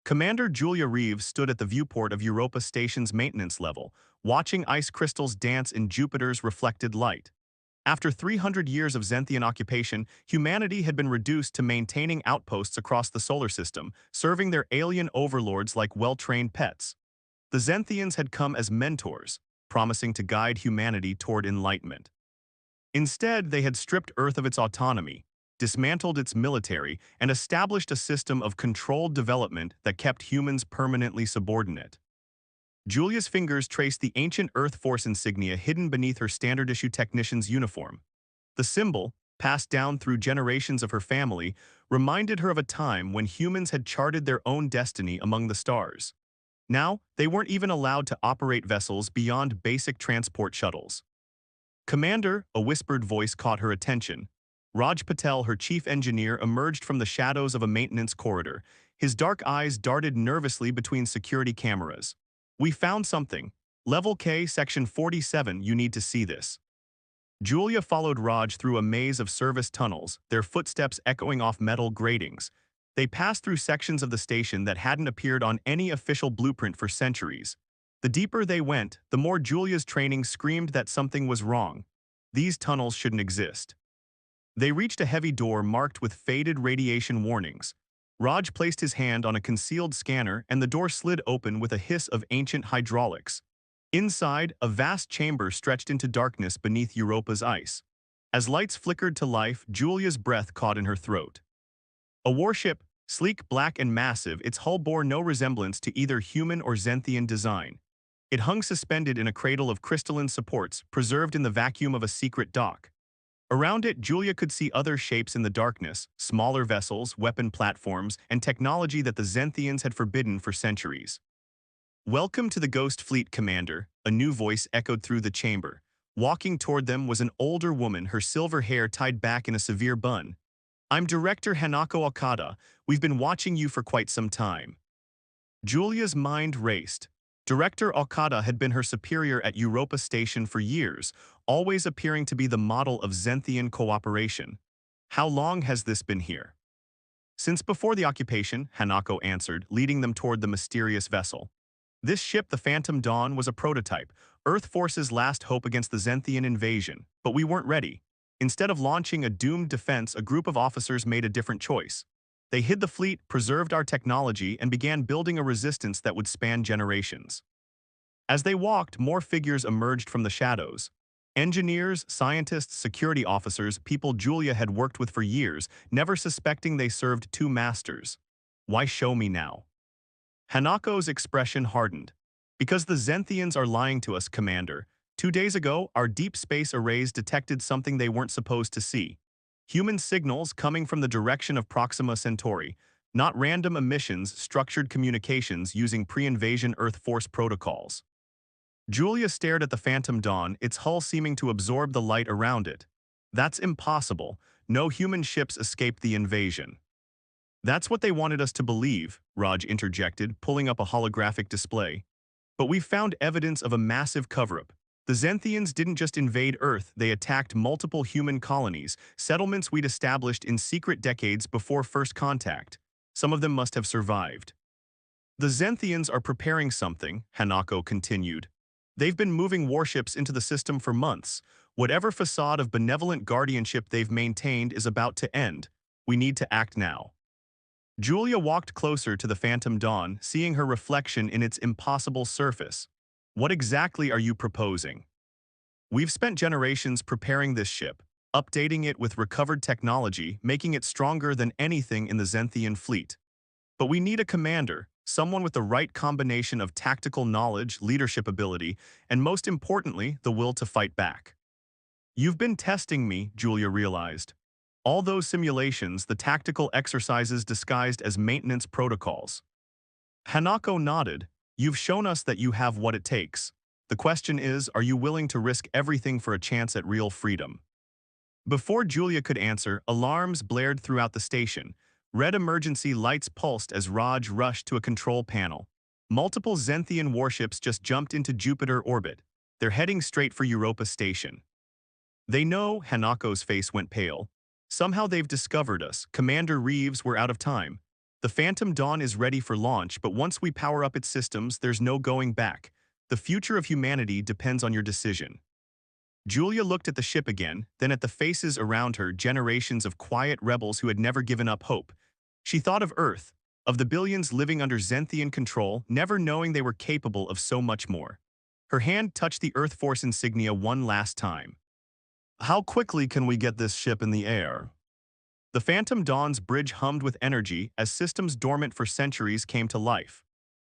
Commander Julia Reeves stood at the viewport of Europa Station's maintenance level, watching ice crystals dance in Jupiter's reflected light. After 300 years of Zenthian occupation, humanity had been reduced to maintaining outposts across the solar system, serving their alien overlords like well-trained pets. The Zenthians had come as mentors, promising to guide humanity toward enlightenment. Instead, they had stripped Earth of its autonomy, dismantled its military, and established a system of controlled development that kept humans permanently subordinate. Julia's fingers traced the ancient Earth Force insignia hidden beneath her standard-issue technician's uniform. The symbol, passed down through generations of her family, reminded her of a time when humans had charted their own destiny among the stars. Now, they weren't even allowed to operate vessels beyond basic transport shuttles. Commander, a whispered voice caught her attention. Raj Patel, her chief engineer, emerged from the shadows of a maintenance corridor. His dark eyes darted nervously between security cameras. "We found something. Level K, Section 47, you need to see this." Julia followed Raj through a maze of service tunnels, their footsteps echoing off metal gratings. They passed through sections of the station that hadn't appeared on any official blueprint for centuries. The deeper they went, the more Julia's training screamed that something was wrong. These tunnels shouldn't exist. They reached a heavy door marked with faded radiation warnings. Raj placed his hand on a concealed scanner and the door slid open with a hiss of ancient hydraulics. Inside, a vast chamber stretched into darkness beneath Europa's ice. As lights flickered to life, Julia's breath caught in her throat. A warship, sleek, black, and massive, its hull bore no resemblance to either human or Zenthian design. It hung suspended in a cradle of crystalline supports, preserved in the vacuum of a secret dock. Around it, Julia could see other shapes in the darkness, smaller vessels, weapon platforms, and technology that the Zenthians had forbidden for centuries. "Welcome to the Ghost Fleet, Commander," a new voice echoed through the chamber. Walking toward them was an older woman, her silver hair tied back in a severe bun. "I'm Director Hanako Okada. We've been watching you for quite some time." Julia's mind raced. Director Okada had been her superior at Europa Station for years, always appearing to be the model of Zenthian cooperation. "How long has this been here?" "Since before the occupation," Hanako answered, leading them toward the mysterious vessel. This ship, the Phantom Dawn, was a prototype, Earth Force's last hope against the Zenthian invasion, but we weren't ready. Instead of launching a doomed defense, a group of officers made a different choice. They hid the fleet, preserved our technology, and began building a resistance that would span generations. As they walked, more figures emerged from the shadows. Engineers, scientists, security officers, people Julia had worked with for years, never suspecting they served two masters. "Why show me now?" Hanako's expression hardened. "Because the Zenthians are lying to us, Commander. 2 days ago, our deep space arrays detected something they weren't supposed to see. Human signals coming from the direction of Proxima Centauri, not random emissions, structured communications using pre-invasion Earth Force protocols." Julia stared at the Phantom Dawn, its hull seeming to absorb the light around it. "That's impossible. No human ships escaped the invasion." "That's what they wanted us to believe," Raj interjected, pulling up a holographic display. "But we've found evidence of a massive cover-up. The Zenthians didn't just invade Earth, they attacked multiple human colonies, settlements we'd established in secret decades before first contact. Some of them must have survived." "The Zenthians are preparing something," Hanako continued. "They've been moving warships into the system for months. Whatever facade of benevolent guardianship they've maintained is about to end. We need to act now." Julia walked closer to the Phantom Dawn, seeing her reflection in its impossible surface. "What exactly are you proposing?" "We've spent generations preparing this ship, updating it with recovered technology, making it stronger than anything in the Zenthian fleet. But we need a commander, someone with the right combination of tactical knowledge, leadership ability, and most importantly, the will to fight back." "You've been testing me," Julia realized. "All those simulations, the tactical exercises disguised as maintenance protocols." Hanako nodded. "You've shown us that you have what it takes. The question is, are you willing to risk everything for a chance at real freedom?" Before Julia could answer, alarms blared throughout the station. Red emergency lights pulsed as Raj rushed to a control panel. Multiple Zenthian warships just jumped into Jupiter orbit. They're heading straight for Europa Station. "They know," Hanako's face went pale. "Somehow they've discovered us. Commander Reeves, we're out of time." The Phantom Dawn is ready for launch, but once we power up its systems, there's no going back. The future of humanity depends on your decision. Julia looked at the ship again, then at the faces around her, generations of quiet rebels who had never given up hope. She thought of Earth, of the billions living under Zenthian control, never knowing they were capable of so much more. Her hand touched the Earth Force insignia one last time. How quickly can we get this ship in the air? The Phantom Dawn's bridge hummed with energy as systems dormant for centuries came to life.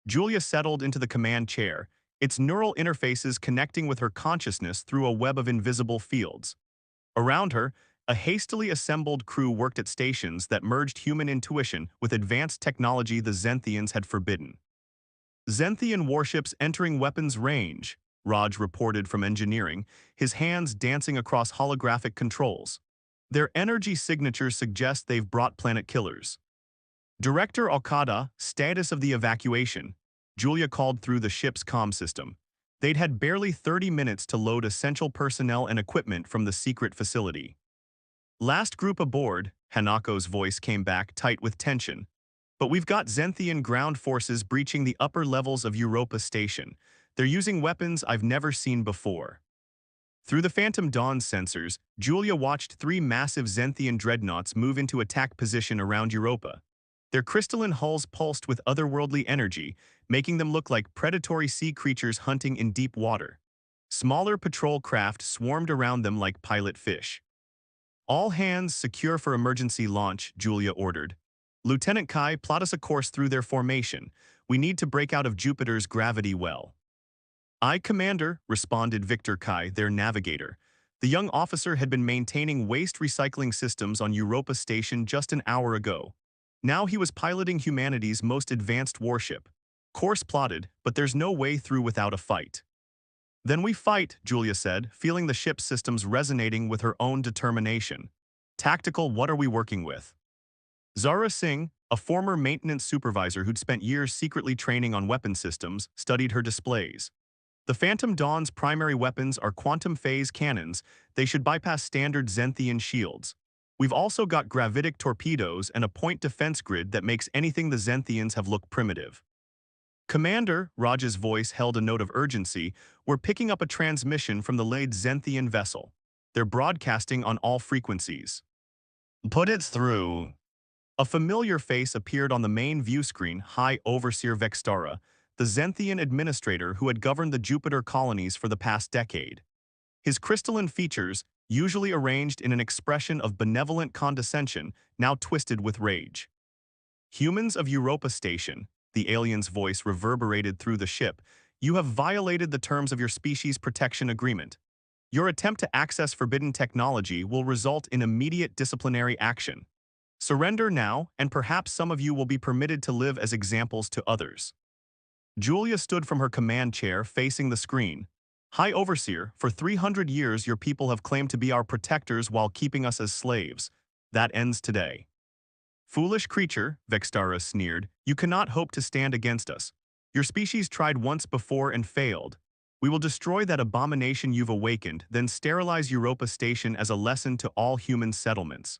Julia settled into the command chair, its neural interfaces connecting with her consciousness through a web of invisible fields. Around her, a hastily assembled crew worked at stations that merged human intuition with advanced technology the Zenthians had forbidden. Zenthian warships entering weapons range, Raj reported from engineering, his hands dancing across holographic controls. Their energy signatures suggest they've brought planet killers. Director Okada, status of the evacuation. Julia called through the ship's comm system. They'd had barely 30 minutes to load essential personnel and equipment from the secret facility. Last group aboard, Hanako's voice came back tight with tension. But we've got Zenthian ground forces breaching the upper levels of Europa Station. They're using weapons I've never seen before. Through the Phantom Dawn's sensors, Julia watched 3 massive Zenthian dreadnoughts move into attack position around Europa. Their crystalline hulls pulsed with otherworldly energy, making them look like predatory sea creatures hunting in deep water. Smaller patrol craft swarmed around them like pilot fish. All hands secure for emergency launch, Julia ordered. Lieutenant Kai, plot us a course through their formation. We need to break out of Jupiter's gravity well. Aye, Commander, responded Victor Kai, their navigator. The young officer had been maintaining waste recycling systems on Europa Station just an hour ago. Now he was piloting humanity's most advanced warship. Course plotted, but there's no way through without a fight. Then we fight, Julia said, feeling the ship's systems resonating with her own determination. Tactical, what are we working with? Zara Singh, a former maintenance supervisor who'd spent years secretly training on weapon systems, studied her displays. The Phantom Dawn's primary weapons are quantum phase cannons. They should bypass standard Zenthian shields. We've also got gravitic torpedoes and a point defense grid that makes anything the Zenthians have look primitive. Commander, Raj's voice held a note of urgency, we're picking up a transmission from the laid Zenthian vessel. They're broadcasting on all frequencies. Put it through. A familiar face appeared on the main view screen, High Overseer Vextara, the Zenthian administrator who had governed the Jupiter colonies for the past decade. His crystalline features, usually arranged in an expression of benevolent condescension, now twisted with rage. Humans of Europa Station, the alien's voice reverberated through the ship, you have violated the terms of your species protection agreement. Your attempt to access forbidden technology will result in immediate disciplinary action. Surrender now, and perhaps some of you will be permitted to live as examples to others. Julia stood from her command chair facing the screen. High Overseer, for 300 years your people have claimed to be our protectors while keeping us as slaves. That ends today. Foolish creature, Vextara sneered, you cannot hope to stand against us. Your species tried once before and failed. We will destroy that abomination you've awakened, then sterilize Europa Station as a lesson to all human settlements.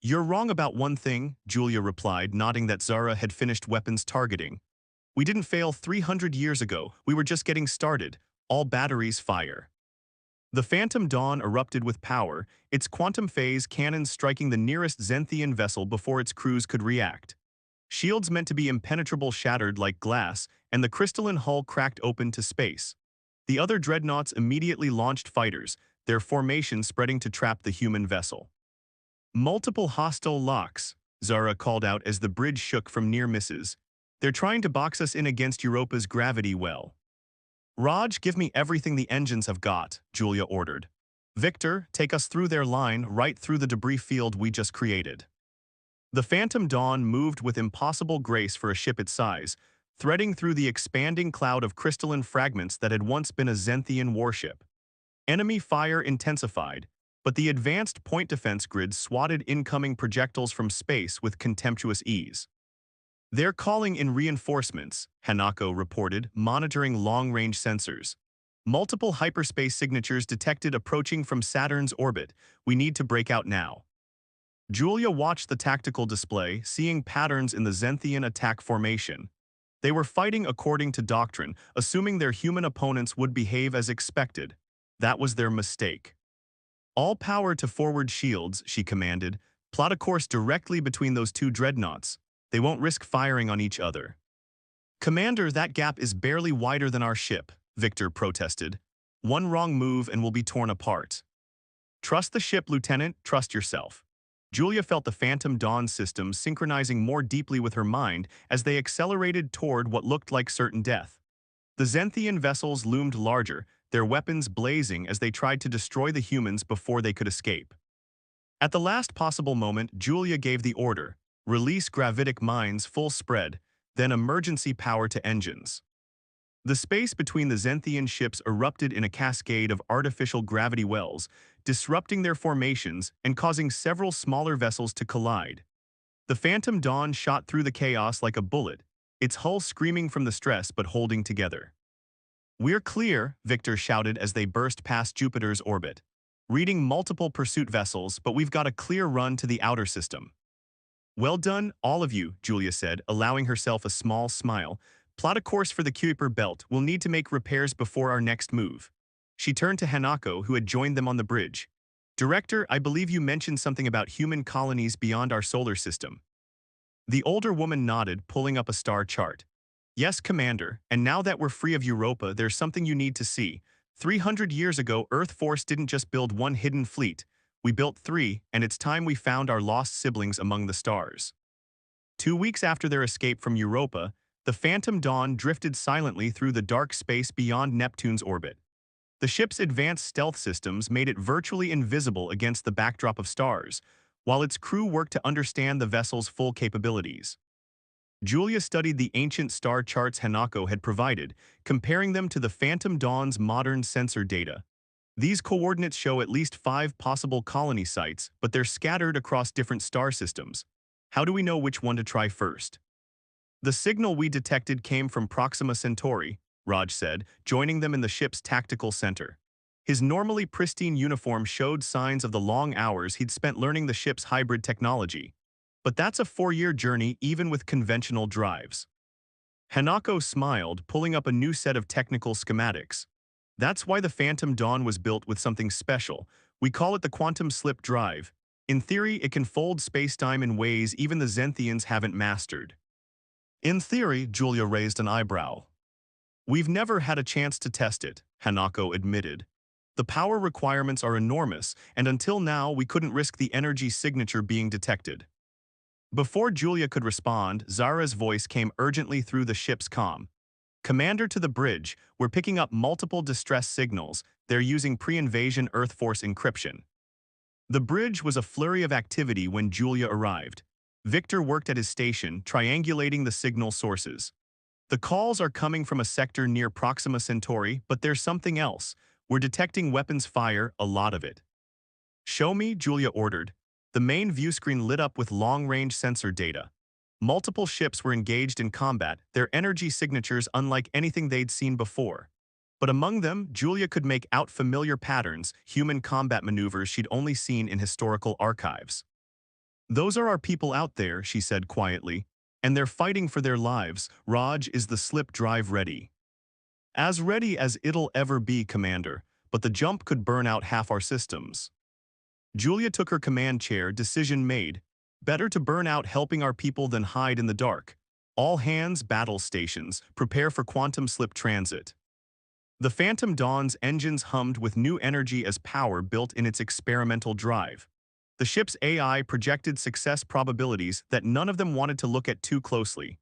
You're wrong about one thing, Julia replied, nodding that Zara had finished weapons targeting. We didn't fail 300 years ago, we were just getting started. All batteries fire. The Phantom Dawn erupted with power, its quantum phase cannons striking the nearest Zenthian vessel before its crews could react. Shields meant to be impenetrable shattered like glass, and the crystalline hull cracked open to space. The other dreadnoughts immediately launched fighters, their formation spreading to trap the human vessel. Multiple hostile locks, Zara called out as the bridge shook from near misses. They're trying to box us in against Europa's gravity well. Raj, give me everything the engines have got, Julia ordered. Victor, take us through their line, right through the debris field we just created. The Phantom Dawn moved with impossible grace for a ship its size, threading through the expanding cloud of crystalline fragments that had once been a Zenthian warship. Enemy fire intensified, but the advanced point defense grid swatted incoming projectiles from space with contemptuous ease. They're calling in reinforcements, Hanako reported, monitoring long-range sensors. Multiple hyperspace signatures detected approaching from Saturn's orbit. We need to break out now. Julia watched the tactical display, seeing patterns in the Zenthian attack formation. They were fighting according to doctrine, assuming their human opponents would behave as expected. That was their mistake. All power to forward shields, she commanded. Plot a course directly between those two dreadnoughts. They won't risk firing on each other. Commander, that gap is barely wider than our ship, Victor protested. One wrong move and we'll be torn apart. Trust the ship, Lieutenant, trust yourself. Julia felt the Phantom Dawn system synchronizing more deeply with her mind as they accelerated toward what looked like certain death. The Zenthian vessels loomed larger, their weapons blazing as they tried to destroy the humans before they could escape. At the last possible moment, Julia gave the order, release gravitic mines full spread, then emergency power to engines. The space between the Zenthian ships erupted in a cascade of artificial gravity wells, disrupting their formations and causing several smaller vessels to collide. The Phantom Dawn shot through the chaos like a bullet, its hull screaming from the stress but holding together. We're clear, Victor shouted as they burst past Jupiter's orbit. Reading multiple pursuit vessels, but we've got a clear run to the outer system. Well done, all of you, Julia said, allowing herself a small smile. Plot a course for the Kuiper belt. We'll need to make repairs before our next move. She turned to Hanako, who had joined them on the bridge. Director, I believe you mentioned something about human colonies beyond our solar system. The older woman nodded, pulling up a star chart. Yes, Commander, and now that we're free of Europa, there's something you need to see. 300 years ago, Earth Force didn't just build one hidden fleet. We built three, and it's time we found our lost siblings among the stars. 2 weeks after their escape from Europa, the Phantom Dawn drifted silently through the dark space beyond Neptune's orbit. The ship's advanced stealth systems made it virtually invisible against the backdrop of stars, while its crew worked to understand the vessel's full capabilities. Julia studied the ancient star charts Hanako had provided, comparing them to the Phantom Dawn's modern sensor data. These coordinates show at least 5 possible colony sites, but they're scattered across different star systems. How do we know which one to try first? The signal we detected came from Proxima Centauri, Raj said, joining them in the ship's tactical center. His normally pristine uniform showed signs of the long hours he'd spent learning the ship's hybrid technology. But that's a 4-year journey even with conventional drives. Hanako smiled, pulling up a new set of technical schematics. That's why the Phantom Dawn was built with something special. We call it the quantum slip drive. In theory, it can fold spacetime in ways even the Zenthians haven't mastered. In theory, Julia raised an eyebrow. We've never had a chance to test it, Hanako admitted. The power requirements are enormous, and until now we couldn't risk the energy signature being detected. Before Julia could respond, Zara's voice came urgently through the ship's comm. Commander, to the bridge, we're picking up multiple distress signals. They're using pre-invasion Earth Force encryption. The bridge was a flurry of activity when Julia arrived. Victor worked at his station, triangulating the signal sources. The calls are coming from a sector near Proxima Centauri, but there's something else. We're detecting weapons fire, a lot of it. Show me, Julia ordered. The main view screen lit up with long-range sensor data. Multiple ships were engaged in combat, their energy signatures unlike anything they'd seen before. But among them, Julia could make out familiar patterns, human combat maneuvers she'd only seen in historical archives. Those are our people out there, she said quietly, and they're fighting for their lives. Raj, is the slip drive ready? As ready as it'll ever be, Commander, but the jump could burn out half our systems. Julia took her command chair, decision made. Better to burn out helping our people than hide in the dark. All hands, battle stations, prepare for quantum slip transit. The Phantom Dawn's engines hummed with new energy as power built in its experimental drive. The ship's AI projected success probabilities that none of them wanted to look at too closely.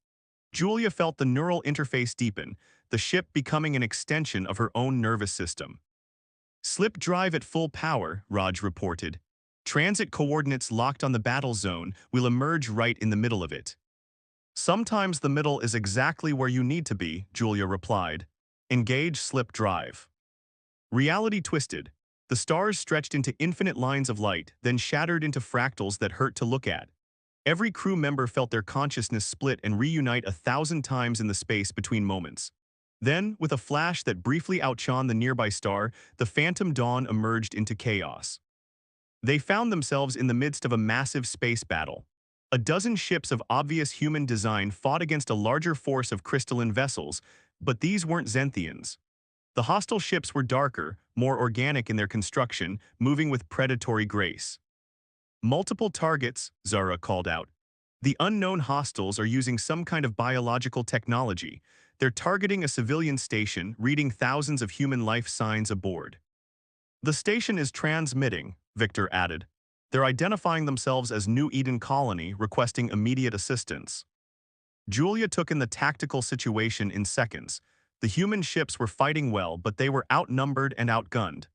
Julia felt the neural interface deepen, the ship becoming an extension of her own nervous system. Slip drive at full power, Raj reported. Transit coordinates locked on the battle zone. Will emerge right in the middle of it. Sometimes the middle is exactly where you need to be, Julia replied. Engage slip drive. Reality twisted. The stars stretched into infinite lines of light, then shattered into fractals that hurt to look at. Every crew member felt their consciousness split and reunite 1,000 times in the space between moments. Then, with a flash that briefly outshone the nearby star, the Phantom Dawn emerged into chaos. They found themselves in the midst of a massive space battle. A dozen ships of obvious human design fought against a larger force of crystalline vessels, but these weren't Zenthians. The hostile ships were darker, more organic in their construction, moving with predatory grace. Multiple targets, Zara called out. The unknown hostiles are using some kind of biological technology. They're targeting a civilian station, reading thousands of human life signs aboard. The station is transmitting, Victor added. They're identifying themselves as New Eden Colony, requesting immediate assistance. Julia took in the tactical situation in seconds. The human ships were fighting well, but they were outnumbered and outgunned.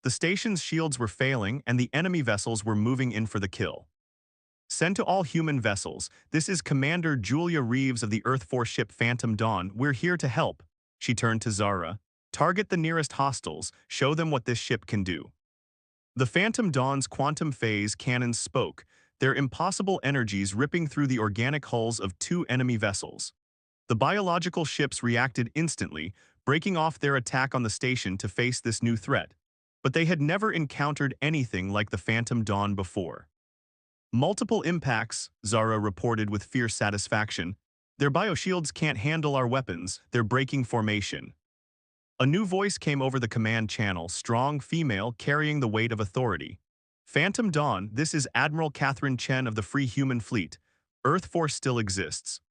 The station's shields were failing, and the enemy vessels were moving in for the kill. Send to all human vessels. This is Commander Julia Reeves of the Earth Force ship Phantom Dawn. We're here to help. She turned to Zara. Target the nearest hostiles. Show them what this ship can do. The Phantom Dawn's quantum phase cannons spoke, their impossible energies ripping through the organic hulls of two enemy vessels. The biological ships reacted instantly, breaking off their attack on the station to face this new threat. But they had never encountered anything like the Phantom Dawn before. Multiple impacts, Zara reported with fierce satisfaction. Their bioshields can't handle our weapons, they're breaking formation. A new voice came over the command channel, strong, female, carrying the weight of authority. Phantom Dawn, this is Admiral Catherine Chen of the Free Human Fleet. Earth Force still exists.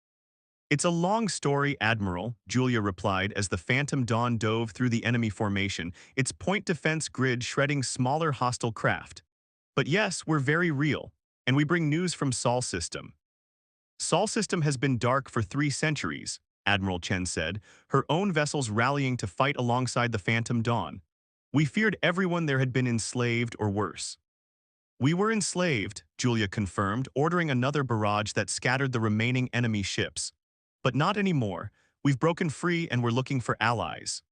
It's a long story, Admiral, Julia replied as the Phantom Dawn dove through the enemy formation, its point defense grid shredding smaller hostile craft. But yes, we're very real, and we bring news from Sol System. Sol System has been dark for 3 centuries, Admiral Chen said, her own vessels rallying to fight alongside the Phantom Dawn. We feared everyone there had been enslaved or worse. We were enslaved, Julia confirmed, ordering another barrage that scattered the remaining enemy ships. But not anymore. We've broken free and we're looking for allies.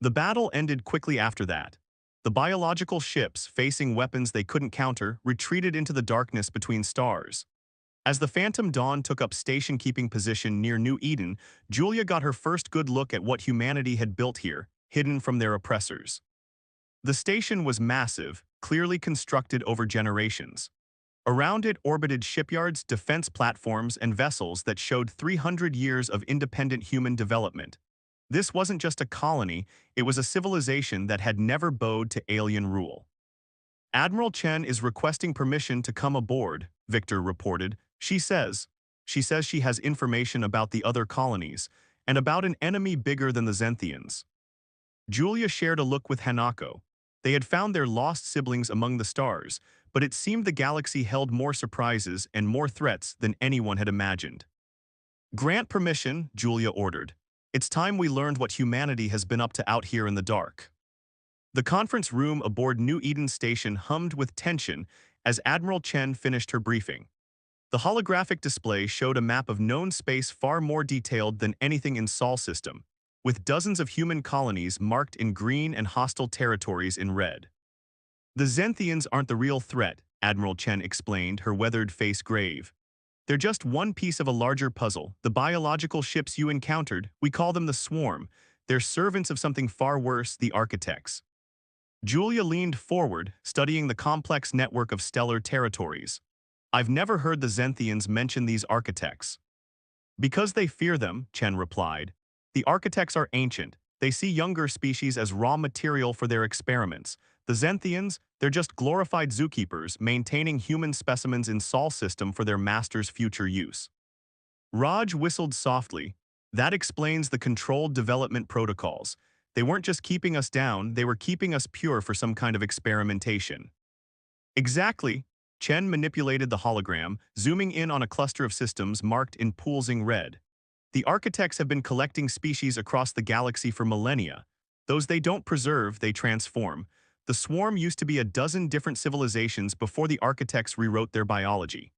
The battle ended quickly after that. The biological ships, facing weapons they couldn't counter, retreated into the darkness between stars. As the Phantom Dawn took up station-keeping position near New Eden, Julia got her first good look at what humanity had built here, hidden from their oppressors. The station was massive, clearly constructed over generations. Around it orbited shipyards, defense platforms, and vessels that showed 300 years of independent human development. This wasn't just a colony, it was a civilization that had never bowed to alien rule. Admiral Chen is requesting permission to come aboard, Victor reported. She says she has information about the other colonies, and about an enemy bigger than the Zenthians. Julia shared a look with Hanako. They had found their lost siblings among the stars, but it seemed the galaxy held more surprises and more threats than anyone had imagined. Grant permission, Julia ordered. It's time we learned what humanity has been up to out here in the dark. The conference room aboard New Eden Station hummed with tension as Admiral Chen finished her briefing. The holographic display showed a map of known space far more detailed than anything in Sol System, with dozens of human colonies marked in green and hostile territories in red. The Zenthians aren't the real threat, Admiral Chen explained, her weathered face grave. They're just one piece of a larger puzzle. The biological ships you encountered, we call them the Swarm. They're servants of something far worse, the Architects. Julia leaned forward, studying the complex network of stellar territories. I've never heard the Zenthians mention these Architects. Because they fear them, Chen replied. The Architects are ancient. They see younger species as raw material for their experiments. The Zenthians, they're just glorified zookeepers maintaining human specimens in Sol System for their master's future use. Raj whistled softly. That explains the controlled development protocols. They weren't just keeping us down, they were keeping us pure for some kind of experimentation. Exactly. Chen manipulated the hologram, zooming in on a cluster of systems marked in pulsing red. The Architects have been collecting species across the galaxy for millennia. Those they don't preserve, they transform. The Swarm used to be a dozen different civilizations before the Architects rewrote their biology.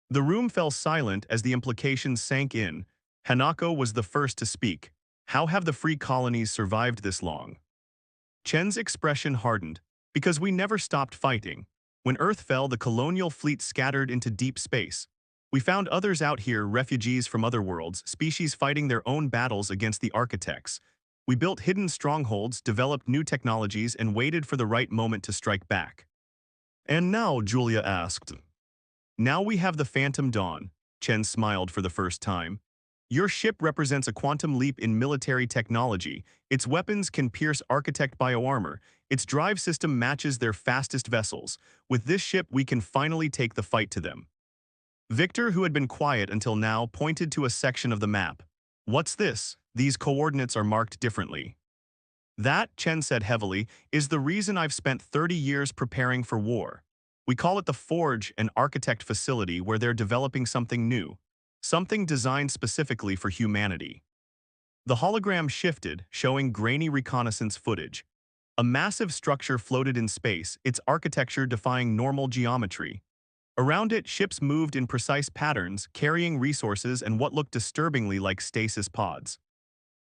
The room fell silent as the implications sank in. Hanako was the first to speak. How have the free colonies survived this long? Chen's expression hardened. Because we never stopped fighting. When Earth fell, the colonial fleet scattered into deep space. We found others out here, refugees from other worlds, species fighting their own battles against the Architects. We built hidden strongholds, developed new technologies, and waited for the right moment to strike back. And now, Julia asked. Now we have the Phantom Dawn. Chen smiled for the first time. Your ship represents a quantum leap in military technology. Its weapons can pierce architect bioarmor. Its drive system matches their fastest vessels. With this ship, we can finally take the fight to them. Victor, who had been quiet until now, pointed to a section of the map. What's this? These coordinates are marked differently. That, Chen said heavily, is the reason I've spent 30 years preparing for war. We call it the Forge, an architect facility where they're developing something new. Something designed specifically for humanity. The hologram shifted, showing grainy reconnaissance footage. A massive structure floated in space, its architecture defying normal geometry. Around it, ships moved in precise patterns, carrying resources and what looked disturbingly like stasis pods.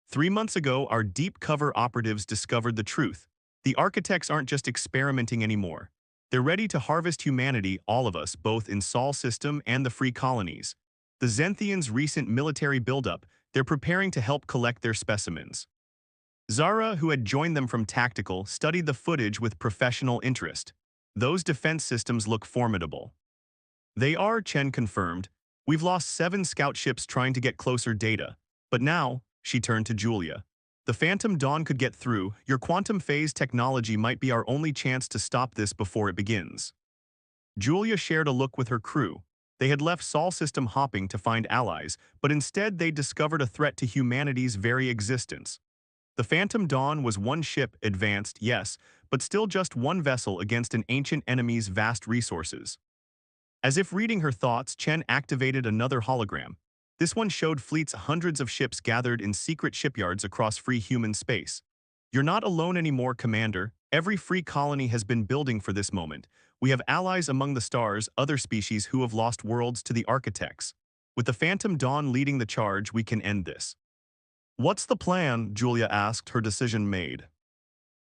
3 months ago, our deep cover operatives discovered the truth. The architects aren't just experimenting anymore. They're ready to harvest humanity, all of us, both in Sol system and the free colonies. The Zenthians' recent military buildup, they're preparing to help collect their specimens. Zara, who had joined them from Tactical, studied the footage with professional interest. Those defense systems look formidable. They are, Chen confirmed. We've lost 7 scout ships trying to get closer data. But now, she turned to Julia. The Phantom Dawn could get through. Your quantum phase technology might be our only chance to stop this before it begins. Julia shared a look with her crew. They had left Sol system hopping to find allies, but instead they discovered a threat to humanity's very existence. The Phantom Dawn was one ship, advanced, yes, but still just one vessel against an ancient enemy's vast resources. As if reading her thoughts, Chen activated another hologram. This one showed fleets hundreds of ships gathered in secret shipyards across free human space. You're not alone anymore, Commander. Every free colony has been building for this moment. We have allies among the stars, other species who have lost worlds to the architects. With the Phantom Dawn leading the charge, we can end this. What's the plan? Julia asked, her decision made.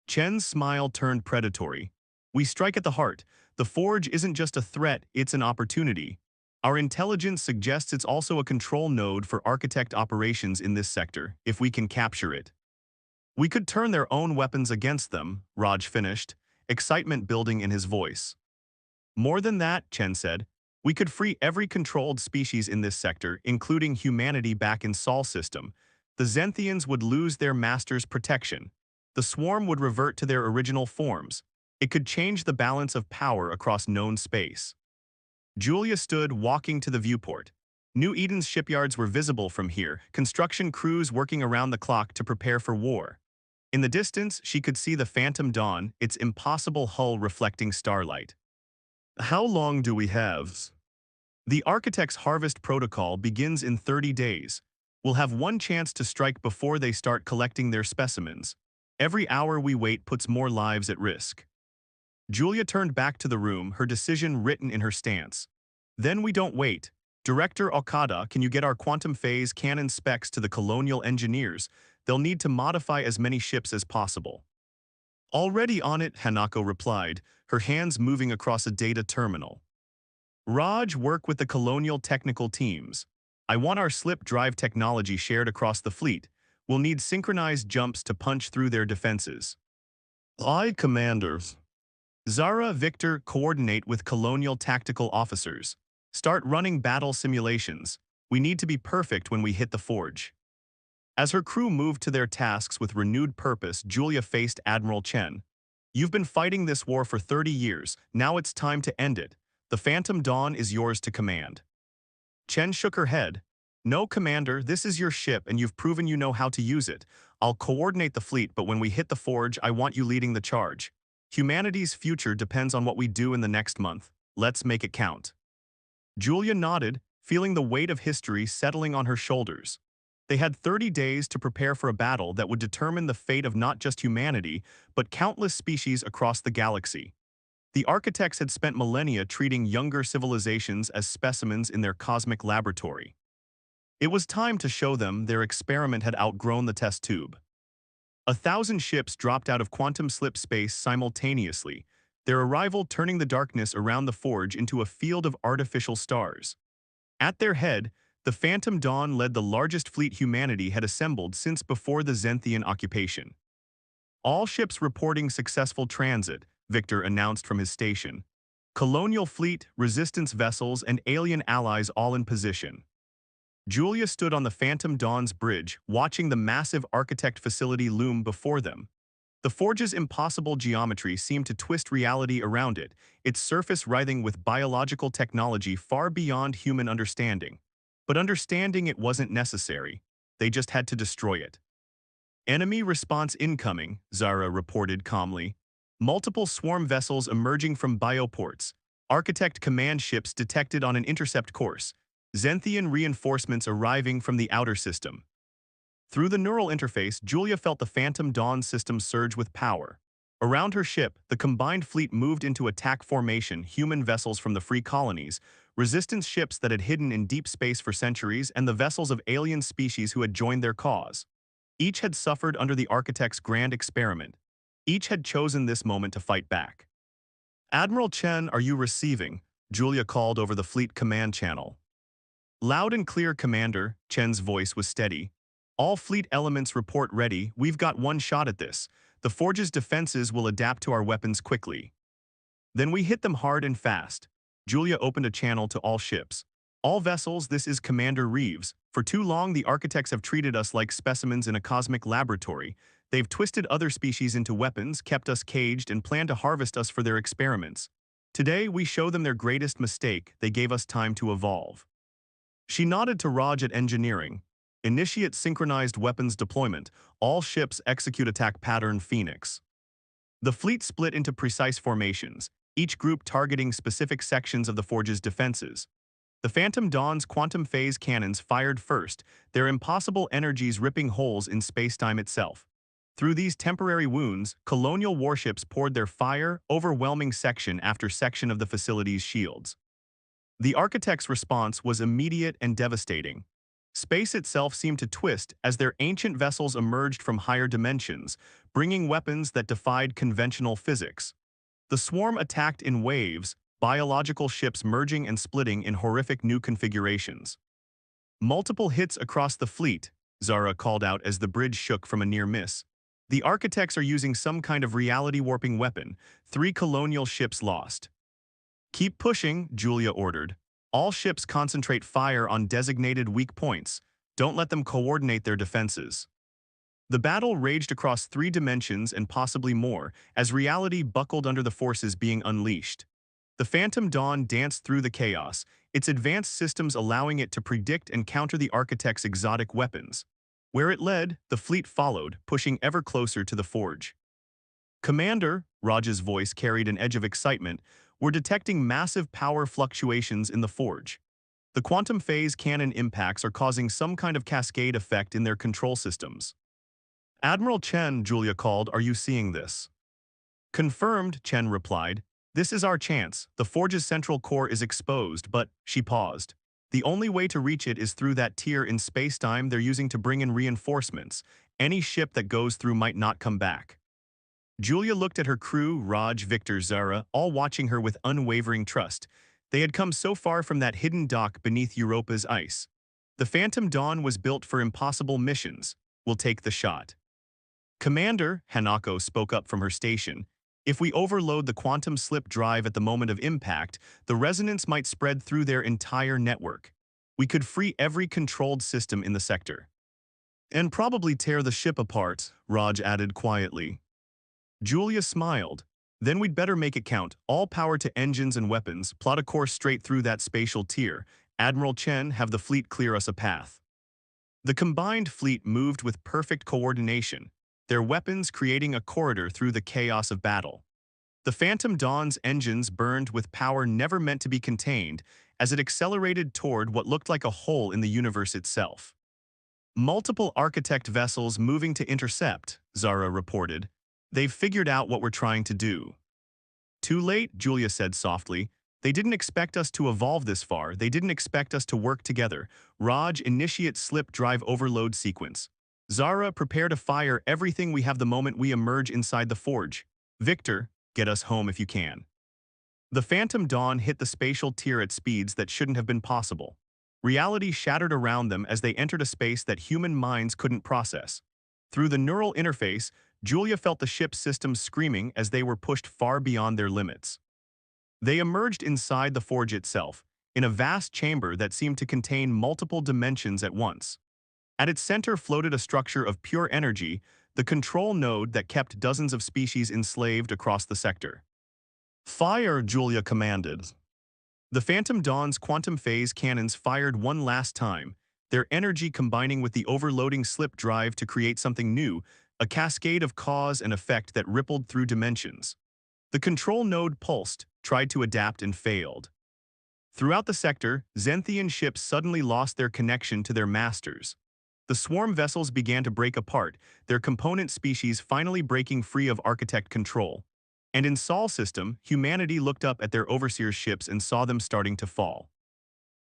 Chen's smile turned predatory. We strike at the heart. The Forge isn't just a threat, it's an opportunity. Our intelligence suggests it's also a control node for architect operations in this sector, if we can capture it. We could turn their own weapons against them, Raj finished, excitement building in his voice. More than that, Chen said, we could free every controlled species in this sector, including humanity back in Sol system. The Zenthians would lose their master's protection. The swarm would revert to their original forms. It could change the balance of power across known space. Julia stood, walking to the viewport. New Eden's shipyards were visible from here, construction crews working around the clock to prepare for war. In the distance, she could see the Phantom Dawn, its impossible hull reflecting starlight. How long do we have? The Architect's Harvest Protocol begins in 30 days. We'll have one chance to strike before they start collecting their specimens. Every hour we wait puts more lives at risk. Julia turned back to the room, her decision written in her stance. Then we don't wait. Director Okada, can you get our quantum phase cannon specs to the colonial engineers? They'll need to modify as many ships as possible. Already on it, Hanako replied, her hands moving across a data terminal. Raj, work with the colonial technical teams. I want our slip drive technology shared across the fleet. We'll need synchronized jumps to punch through their defenses. Aye, commanders. Zara, Victor, coordinate with colonial tactical officers. Start running battle simulations. We need to be perfect when we hit the Forge. As her crew moved to their tasks with renewed purpose, Julia faced Admiral Chen. You've been fighting this war for 30 years. Now it's time to end it. The Phantom Dawn is yours to command. Chen shook her head. No, Commander, this is your ship and you've proven you know how to use it. I'll coordinate the fleet, but when we hit the Forge, I want you leading the charge. Humanity's future depends on what we do in the next month. Let's make it count. Julia nodded, feeling the weight of history settling on her shoulders. They had 30 days to prepare for a battle that would determine the fate of not just humanity, but countless species across the galaxy. The architects had spent millennia treating younger civilizations as specimens in their cosmic laboratory. It was time to show them their experiment had outgrown the test tube. 1,000 ships dropped out of quantum slip space simultaneously, their arrival turning the darkness around the Forge into a field of artificial stars. At their head, the Phantom Dawn led the largest fleet humanity had assembled since before the Zenthian occupation. All ships reporting successful transit, Victor announced from his station. Colonial fleet, resistance vessels, and alien allies all in position. Julia stood on the Phantom Dawn's bridge, watching the massive architect facility loom before them. The forge's impossible geometry seemed to twist reality around it, its surface writhing with biological technology far beyond human understanding. But understanding it wasn't necessary. They just had to destroy it. Enemy response incoming, Zara reported calmly. Multiple swarm vessels emerging from bioports. Architect command ships detected on an intercept course. Zenthian reinforcements arriving from the outer system. Through the neural interface, Julia felt the Phantom Dawn system surge with power. Around her ship, the combined fleet moved into attack formation, human vessels from the free colonies, resistance ships that had hidden in deep space for centuries, and the vessels of alien species who had joined their cause. Each had suffered under the Architect's grand experiment. Each had chosen this moment to fight back. Admiral Chen, are you receiving? Julia called over the fleet command channel. Loud and clear, Commander, Chen's voice was steady. All fleet elements report ready, we've got one shot at this. The Forge's defenses will adapt to our weapons quickly. Then we hit them hard and fast. Julia opened a channel to all ships. All vessels, this is Commander Reeves. For too long, the Architects have treated us like specimens in a cosmic laboratory. They've twisted other species into weapons, kept us caged, and planned to harvest us for their experiments. Today, we show them their greatest mistake. They gave us time to evolve. She nodded to Raj at engineering. Initiate synchronized weapons deployment. All ships execute attack pattern Phoenix. The fleet split into precise formations, each group targeting specific sections of the Forge's defenses. The Phantom Dawn's quantum phase cannons fired first, their impossible energies ripping holes in spacetime itself. Through these temporary wounds, colonial warships poured their fire, overwhelming section after section of the facility's shields. The Architect's response was immediate and devastating. Space itself seemed to twist as their ancient vessels emerged from higher dimensions, bringing weapons that defied conventional physics. The swarm attacked in waves, biological ships merging and splitting in horrific new configurations. Multiple hits across the fleet, Zara called out as the bridge shook from a near miss. The Architects are using some kind of reality-warping weapon. 3 colonial ships lost. Keep pushing, Julia ordered. All ships concentrate fire on designated weak points. Don't let them coordinate their defenses. The battle raged across 3 dimensions and possibly more, as reality buckled under the forces being unleashed. The Phantom Dawn danced through the chaos, its advanced systems allowing it to predict and counter the Architect's exotic weapons. Where it led, the fleet followed, pushing ever closer to the Forge. Commander, Raj's voice carried an edge of excitement, we're detecting massive power fluctuations in the Forge. The quantum phase cannon impacts are causing some kind of cascade effect in their control systems. Admiral Chen, Julia called, are you seeing this? Confirmed, Chen replied. This is our chance. The Forge's central core is exposed, but, she paused. The only way to reach it is through that tier in spacetime they're using to bring in reinforcements. Any ship that goes through might not come back. Julia looked at her crew, Raj, Victor, Zara, all watching her with unwavering trust. They had come so far from that hidden dock beneath Europa's ice. The Phantom Dawn was built for impossible missions. We'll take the shot. Commander, Hanako spoke up from her station. If we overload the quantum slip drive at the moment of impact, the resonance might spread through their entire network. We could free every controlled system in the sector. And probably tear the ship apart, Raj added quietly. Julia smiled. Then we'd better make it count. All power to engines and weapons, plot a course straight through that spatial tier. Admiral Chen, have the fleet clear us a path. The combined fleet moved with perfect coordination, their weapons creating a corridor through the chaos of battle. The Phantom Dawn's engines burned with power never meant to be contained as it accelerated toward what looked like a hole in the universe itself. Multiple Architect vessels moving to intercept, Zara reported. They've figured out what we're trying to do. Too late, Julia said softly. They didn't expect us to evolve this far. They didn't expect us to work together. Raj, initiate slip drive overload sequence. Zara, prepare to fire everything we have the moment we emerge inside the Forge. Victor, get us home if you can. The Phantom Dawn hit the spatial tier at speeds that shouldn't have been possible. Reality shattered around them as they entered a space that human minds couldn't process. Through the neural interface, Julia felt the ship's systems screaming as they were pushed far beyond their limits. They emerged inside the forge itself, in a vast chamber that seemed to contain multiple dimensions at once. At its center floated a structure of pure energy, the control node that kept dozens of species enslaved across the sector. Fire, Julia commanded. The Phantom Dawn's quantum phase cannons fired one last time, their energy combining with the overloading slip drive to create something new, a cascade of cause and effect that rippled through dimensions. The control node pulsed, tried to adapt and failed. Throughout the sector, Zenthian ships suddenly lost their connection to their masters. The swarm vessels began to break apart, their component species finally breaking free of architect control. And in Sol system, humanity looked up at their overseer's ships and saw them starting to fall.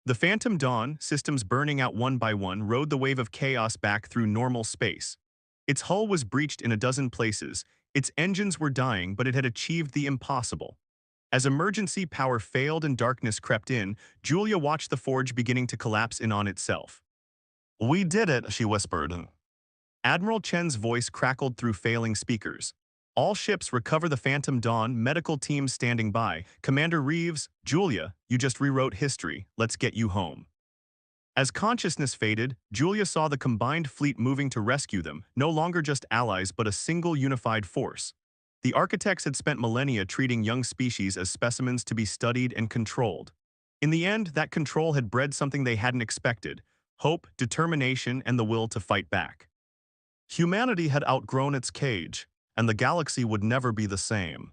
The Phantom Dawn, systems burning out one by one, rode the wave of chaos back through normal space. Its hull was breached in a dozen places, its engines were dying, but it had achieved the impossible. As emergency power failed and darkness crept in, Julia watched the forge beginning to collapse in on itself. "We did it," she whispered. Admiral Chen's voice crackled through failing speakers. All ships recover the Phantom Dawn, medical teams standing by. Commander Reeves, Julia, you just rewrote history. Let's get you home. As consciousness faded, Julia saw the combined fleet moving to rescue them, no longer just allies but a single unified force. The architects had spent millennia treating young species as specimens to be studied and controlled. In the end, that control had bred something they hadn't expected: hope, determination, and the will to fight back. Humanity had outgrown its cage, and the galaxy would never be the same.